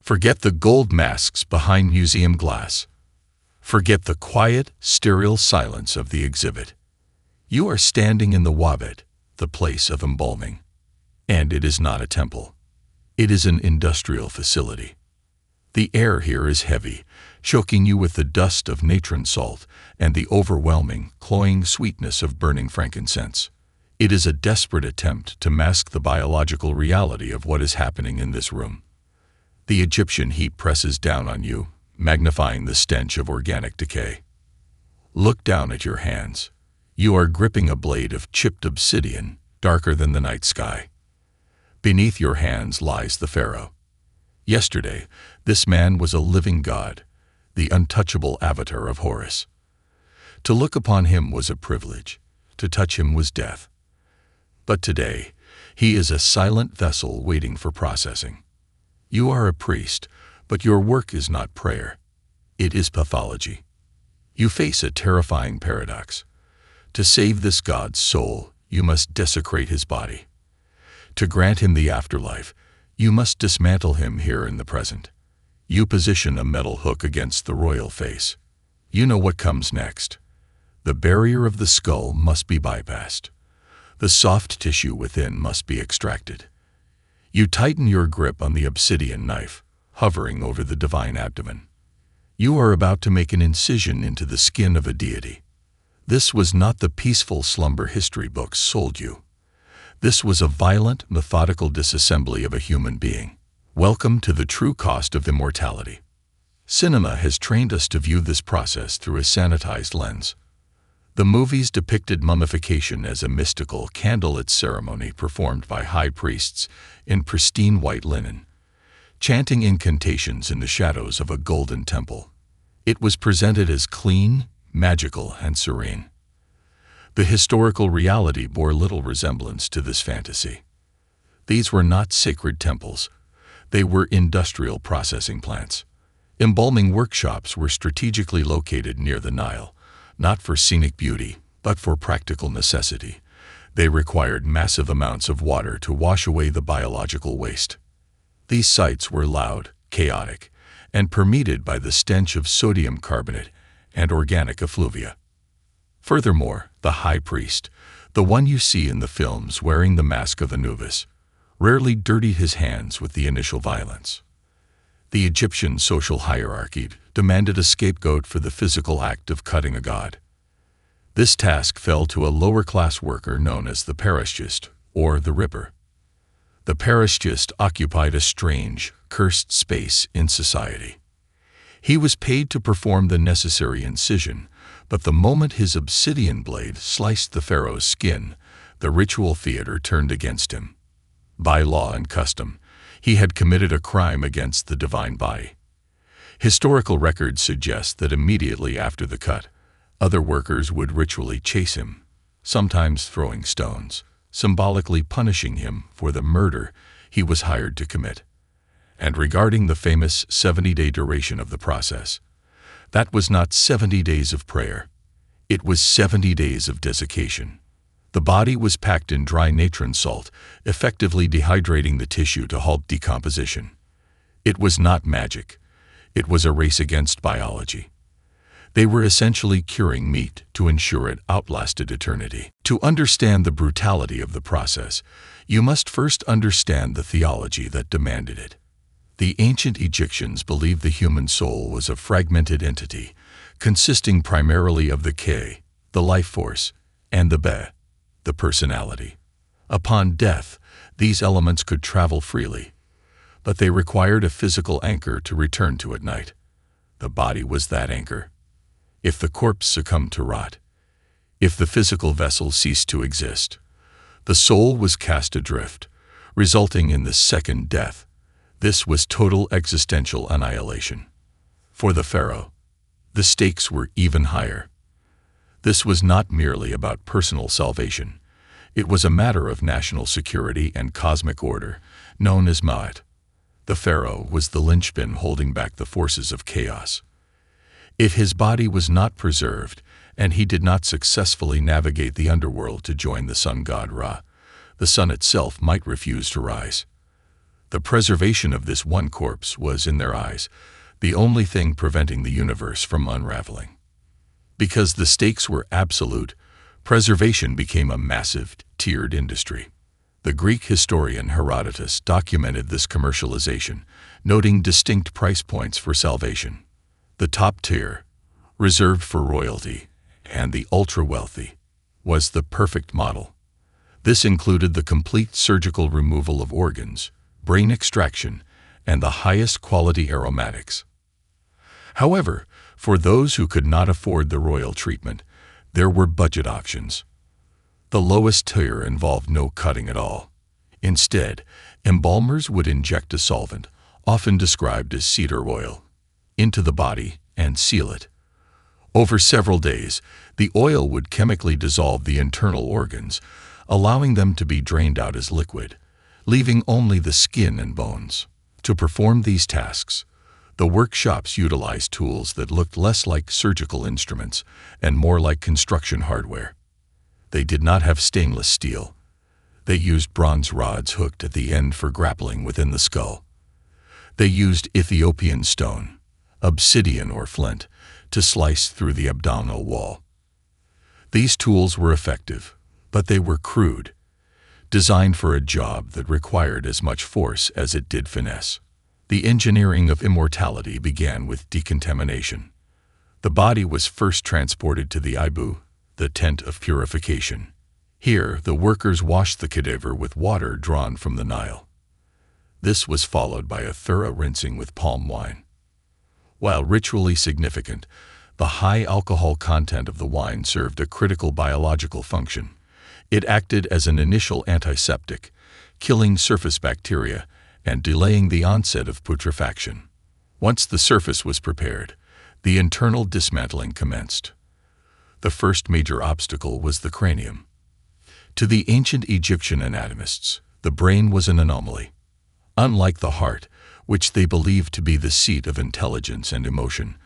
Forget the gold masks behind museum glass. Forget the quiet, sterile silence of the exhibit. You are standing in the wabet, the place of embalming. And it is not a temple. It is an industrial facility. The air here is heavy, choking you with the dust of natron salt and the overwhelming, cloying sweetness of burning frankincense. It is a desperate attempt to mask the biological reality of what is happening in this room. The Egyptian heat presses down on you, magnifying the stench of organic decay. Look down at your hands. You are gripping a blade of chipped obsidian, darker than the night sky. Beneath your hands lies the Pharaoh. Yesterday, this man was a living god, the untouchable avatar of Horus. To look upon him was a privilege. To touch him was death. But today, he is a silent vessel waiting for processing. You are a priest, but your work is not prayer. It is pathology. You face a terrifying paradox. To save this god's soul, you must desecrate his body. To grant him the afterlife, you must dismantle him here in the present. You position a metal hook against the royal face. You know what comes next. The barrier of the skull must be bypassed. The soft tissue within must be extracted. You tighten your grip on the obsidian knife, hovering over the divine abdomen. You are about to make an incision into the skin of a deity. This was not the peaceful slumber history books sold you. This was a violent, methodical disassembly of a human being. Welcome to the true cost of immortality. Cinema has trained us to view this process through a sanitized lens. The movies depicted mummification as a mystical, candlelit ceremony performed by high priests in pristine white linen, chanting incantations in the shadows of a golden temple. It was presented as clean, magical, and serene. The historical reality bore little resemblance to this fantasy. These were not sacred temples. They were industrial processing plants. Embalming workshops were strategically located near the Nile, not for scenic beauty, but for practical necessity. They required massive amounts of water to wash away the biological waste. These sites were loud, chaotic, and permeated by the stench of sodium carbonate and organic effluvia. Furthermore, the high priest, the one you see in the films wearing the mask of Anubis, rarely dirtied his hands with the initial violence. The Egyptian social hierarchy demanded a scapegoat for the physical act of cutting a god. This task fell to a lower-class worker known as the Paraschist, or the Ripper. The Paraschist occupied a strange, cursed space in society. He was paid to perform the necessary incision, but the moment his obsidian blade sliced the pharaoh's skin, the ritual theater turned against him. By law and custom, he had committed a crime against the divine body. Historical records suggest that immediately after the cut, other workers would ritually chase him, sometimes throwing stones, symbolically punishing him for the murder he was hired to commit. And regarding the famous 70-day duration of the process, that was not 70 days of prayer. It was 70 days of desiccation. The body was packed in dry natron salt, effectively dehydrating the tissue to halt decomposition. It was not magic. It was a race against biology. They were essentially curing meat to ensure it outlasted eternity. To understand the brutality of the process, you must first understand the theology that demanded it. The ancient Egyptians believed the human soul was a fragmented entity, consisting primarily of the K, the life force, and the Be, the personality. Upon death, these elements could travel freely, but they required a physical anchor to return to at night. The body was that anchor. If the corpse succumbed to rot, if the physical vessel ceased to exist, the soul was cast adrift, resulting in the second death. This was total existential annihilation. For the pharaoh, the stakes were even higher. This was not merely about personal salvation. It was a matter of national security and cosmic order, known as Ma'at. The pharaoh was the linchpin holding back the forces of chaos. If his body was not preserved, and he did not successfully navigate the underworld to join the sun god Ra, the sun itself might refuse to rise. The preservation of this one corpse was, in their eyes, the only thing preventing the universe from unraveling. Because the stakes were absolute, preservation became a massive, tiered industry. The Greek historian Herodotus documented this commercialization, noting distinct price points for salvation. The top tier, reserved for royalty, and the ultra-wealthy, was the perfect model. This included the complete surgical removal of organs, brain extraction, and the highest quality aromatics. However, for those who could not afford the royal treatment, there were budget options. The lowest tier involved no cutting at all. Instead, embalmers would inject a solvent, often described as cedar oil, into the body and seal it. Over several days, the oil would chemically dissolve the internal organs, allowing them to be drained out as liquid, leaving only the skin and bones. To perform these tasks, the workshops utilized tools that looked less like surgical instruments and more like construction hardware. They did not have stainless steel. They used bronze rods hooked at the end for grappling within the skull. They used Ethiopian stone, obsidian or flint, to slice through the abdominal wall. These tools were effective, but they were crude, designed for a job that required as much force as it did finesse. The engineering of immortality began with decontamination. The body was first transported to the Ibu, the tent of purification. Here, the workers washed the cadaver with water drawn from the Nile. This was followed by a thorough rinsing with palm wine. While ritually significant, the high alcohol content of the wine served a critical biological function. It acted as an initial antiseptic, killing surface bacteria and delaying the onset of putrefaction. Once the surface was prepared, the internal dismantling commenced. The first major obstacle was the cranium. To the ancient Egyptian anatomists, the brain was an anomaly. Unlike the heart, which they believed to be the seat of intelligence and emotion,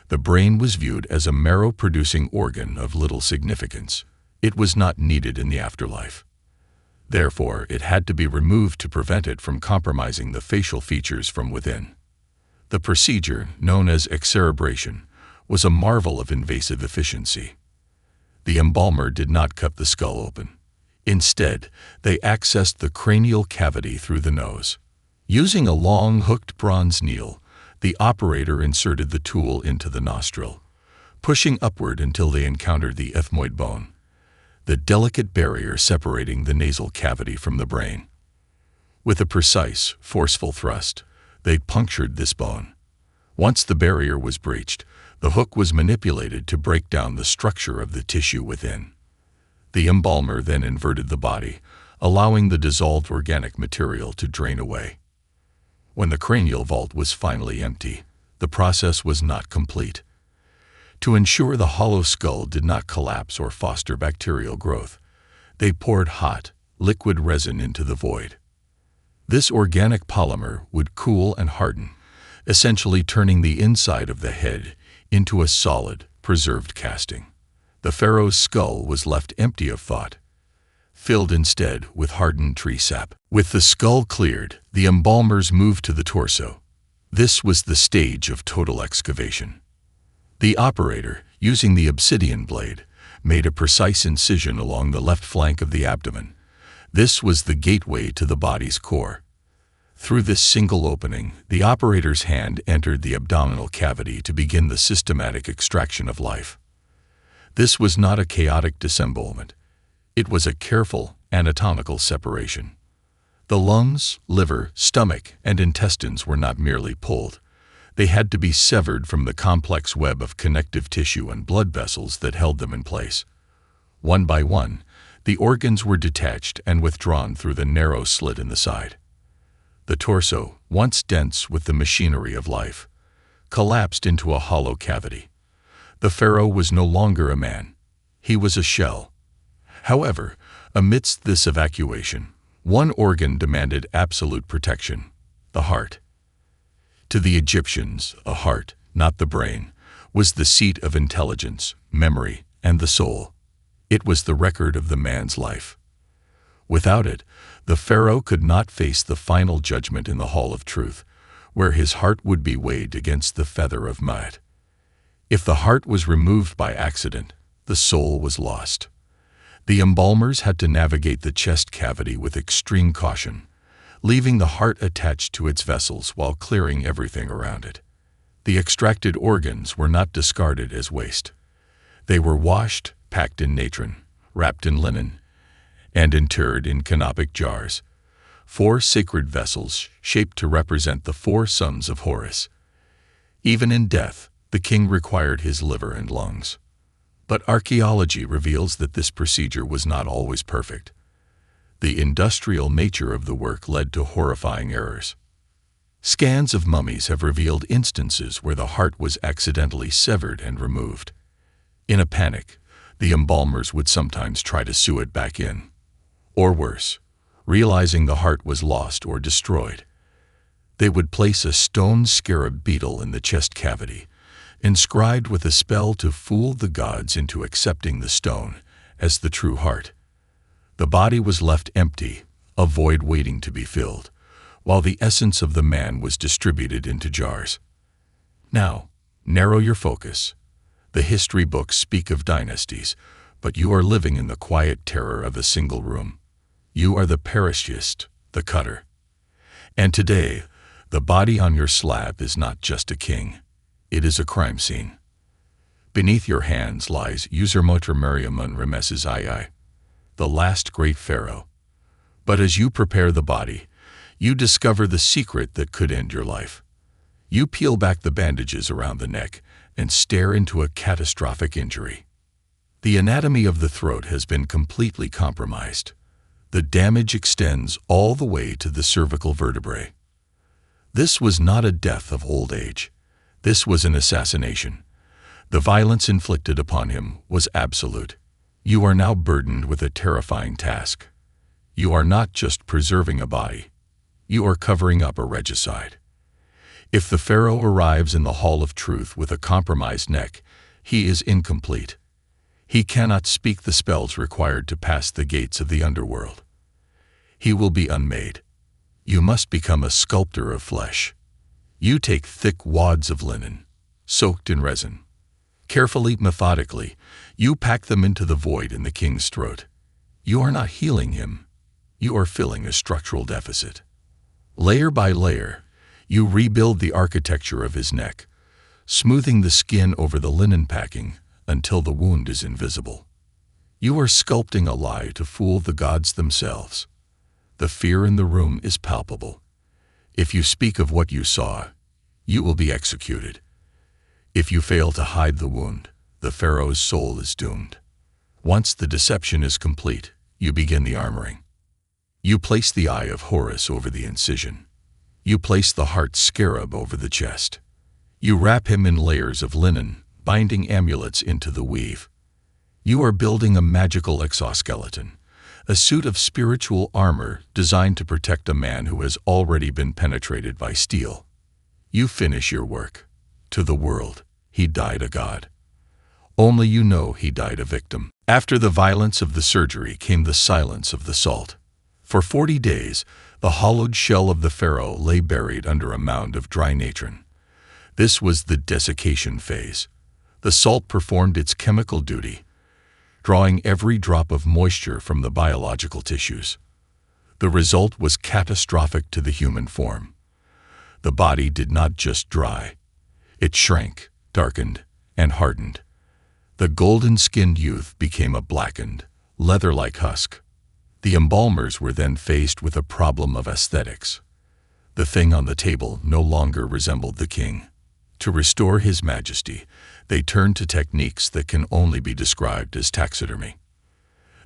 the brain was viewed as a marrow-producing organ of little significance. It was not needed in the afterlife. Therefore, it had to be removed to prevent it from compromising the facial features from within. The procedure, known as excerebration, was a marvel of invasive efficiency. The embalmer did not cut the skull open. Instead, they accessed the cranial cavity through the nose. Using a long hooked bronze needle, the operator inserted the tool into the nostril, pushing upward until they encountered the ethmoid bone, the delicate barrier separating the nasal cavity from the brain. With a precise, forceful thrust, they punctured this bone. Once the barrier was breached, the hook was manipulated to break down the structure of the tissue within. The embalmer then inverted the body, allowing the dissolved organic material to drain away. When the cranial vault was finally empty, the process was not complete. To ensure the hollow skull did not collapse or foster bacterial growth, they poured hot, liquid resin into the void. This organic polymer would cool and harden, essentially turning the inside of the head into a solid, preserved casting. The pharaoh's skull was left empty of thought, filled instead with hardened tree sap. With the skull cleared, the embalmers moved to the torso. This was the stage of total excavation. The operator, using the obsidian blade, made a precise incision along the left flank of the abdomen. This was the gateway to the body's core. Through this single opening, the operator's hand entered the abdominal cavity to begin the systematic extraction of life. This was not a chaotic disembowelment. It was a careful, anatomical separation. The lungs, liver, stomach, and intestines were not merely pulled. They had to be severed from the complex web of connective tissue and blood vessels that held them in place. One by one, the organs were detached and withdrawn through the narrow slit in the side. The torso, once dense with the machinery of life, collapsed into a hollow cavity. The pharaoh was no longer a man. He was a shell. However, amidst this evacuation, one organ demanded absolute protection: the heart. To the Egyptians, a heart, not the brain, was the seat of intelligence, memory, and the soul. It was the record of the man's life. Without it, the pharaoh could not face the final judgment in the Hall of Truth, where his heart would be weighed against the feather of Ma'at. If the heart was removed by accident, the soul was lost. The embalmers had to navigate the chest cavity with extreme caution, leaving the heart attached to its vessels while clearing everything around it. The extracted organs were not discarded as waste. They were washed, packed in natron, wrapped in linen, and interred in canopic jars, 4 sacred vessels shaped to represent the 4 sons of Horus. Even in death, the king required his liver and lungs. But archaeology reveals that this procedure was not always perfect. The industrial nature of the work led to horrifying errors. Scans of mummies have revealed instances where the heart was accidentally severed and removed. In a panic, the embalmers would sometimes try to sew it back in. Or worse, realizing the heart was lost or destroyed, they would place a stone scarab beetle in the chest cavity, inscribed with a spell to fool the gods into accepting the stone as the true heart. The body was left empty, a void waiting to be filled, while the essence of the man was distributed into jars. Now, narrow your focus. The history books speak of dynasties, but you are living in the quiet terror of a single room. You are the Paraschist, the cutter. And today, the body on your slab is not just a king. It is a crime scene. Beneath your hands lies Ramesses II, the last great pharaoh. But as you prepare the body, you discover the secret that could end your life. You peel back the bandages around the neck and stare into a catastrophic injury. The anatomy of the throat has been completely compromised. The damage extends all the way to the cervical vertebrae. This was not a death of old age. This was an assassination. The violence inflicted upon him was absolute. You are now burdened with a terrifying task. You are not just preserving a body. You are covering up a regicide. If the pharaoh arrives in the Hall of Truth with a compromised neck, he is incomplete. He cannot speak the spells required to pass the gates of the underworld. He will be unmade. You must become a sculptor of flesh. You take thick wads of linen, soaked in resin. Carefully, methodically, you pack them into the void in the king's throat. You are not healing him. You are filling a structural deficit. Layer by layer, you rebuild the architecture of his neck, smoothing the skin over the linen packing until the wound is invisible. You are sculpting a lie to fool the gods themselves. The fear in the room is palpable. If you speak of what you saw, you will be executed. If you fail to hide the wound, the pharaoh's soul is doomed. Once the deception is complete, you begin the armoring. You place the eye of Horus over the incision. You place the heart scarab over the chest. You wrap him in layers of linen, binding amulets into the weave. You are building a magical exoskeleton, a suit of spiritual armor designed to protect a man who has already been penetrated by steel. You finish your work. To the world, he died a god. Only you know he died a victim. After the violence of the surgery came the silence of the salt. For 40 days, the hollowed shell of the pharaoh lay buried under a mound of dry natron. This was the desiccation phase. The salt performed its chemical duty, drawing every drop of moisture from the biological tissues. The result was catastrophic to the human form. The body did not just dry. It shrank, darkened, and hardened. The golden-skinned youth became a blackened, leather-like husk. The embalmers were then faced with a problem of aesthetics. The thing on the table no longer resembled the king. To restore his majesty, they turned to techniques that can only be described as taxidermy.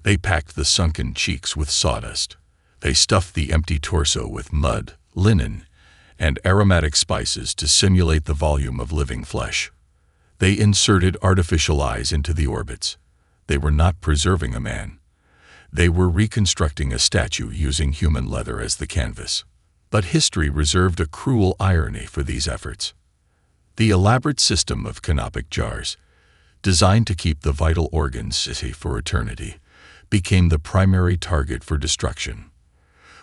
They packed the sunken cheeks with sawdust. They stuffed the empty torso with mud, linen, and aromatic spices to simulate the volume of living flesh. They inserted artificial eyes into the orbits. They were not preserving a man. They were reconstructing a statue using human leather as the canvas. But history reserved a cruel irony for these efforts. The elaborate system of canopic jars, designed to keep the vital organs safe for eternity, became the primary target for destruction.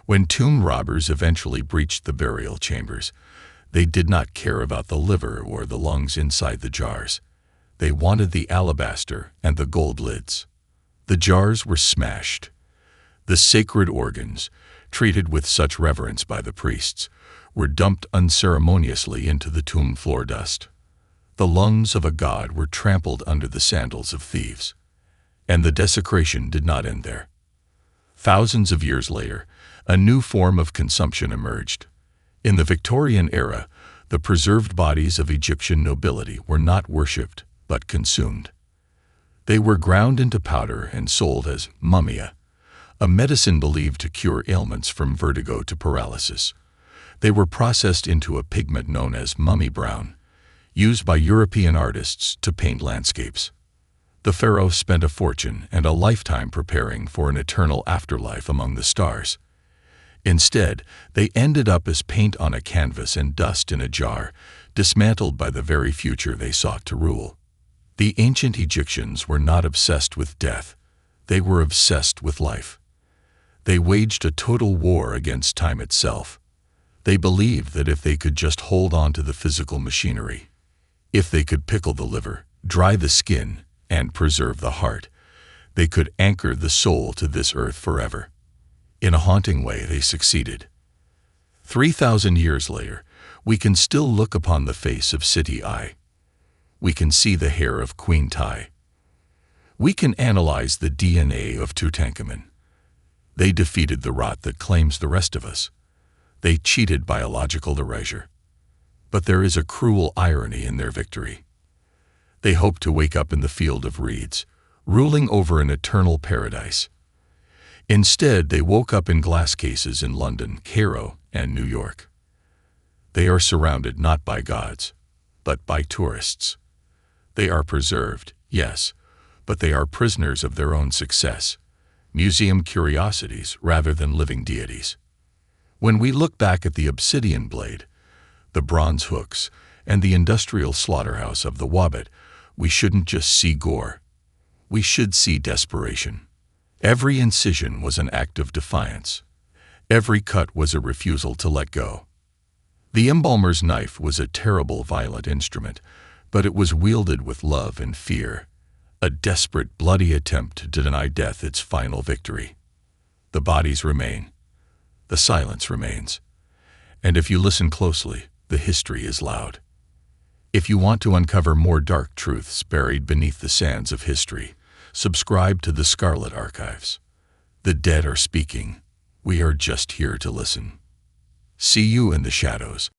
When tomb robbers eventually breached the burial chambers, they did not care about the liver or the lungs inside the jars. They wanted the alabaster and the gold lids. The jars were smashed. The sacred organs, treated with such reverence by the priests, were dumped unceremoniously into the tomb floor dust. The lungs of a god were trampled under the sandals of thieves. And the desecration did not end there. Thousands of years later, a new form of consumption emerged. In the Victorian era, the preserved bodies of Egyptian nobility were not worshipped, but consumed. They were ground into powder and sold as mummia, a medicine believed to cure ailments from vertigo to paralysis. They were processed into a pigment known as mummy brown, used by European artists to paint landscapes. The pharaoh spent a fortune and a lifetime preparing for an eternal afterlife among the stars. Instead, they ended up as paint on a canvas and dust in a jar, dismantled by the very future they sought to rule. The ancient Egyptians were not obsessed with death. They were obsessed with life. They waged a total war against time itself. They believed that if they could just hold on to the physical machinery, if they could pickle the liver, dry the skin, and preserve the heart, they could anchor the soul to this earth forever. In a haunting way, they succeeded. 3,000 years later, we can still look upon the face of Seti I. We can see the hair of Queen Tai. We can analyze the DNA of Tutankhamun. They defeated the rot that claims the rest of us. They cheated biological erasure. But there is a cruel irony in their victory. They hoped to wake up in the field of reeds, ruling over an eternal paradise. Instead, they woke up in glass cases in London, Cairo, and New York. They are surrounded not by gods, but by tourists. They are preserved, yes, but they are prisoners of their own success, museum curiosities rather than living deities. When we look back at the obsidian blade, the bronze hooks, and the industrial slaughterhouse of the wabet, we shouldn't just see gore. We should see desperation. Every incision was an act of defiance. Every cut was a refusal to let go. The embalmer's knife was a terrible, violent instrument, but it was wielded with love and fear, a desperate, bloody attempt to deny death its final victory. The bodies remain. The silence remains. And if you listen closely, the history is loud. If you want to uncover more dark truths buried beneath the sands of history, subscribe to the Scarlet Archives. The dead are speaking. We are just here to listen. See you in the shadows.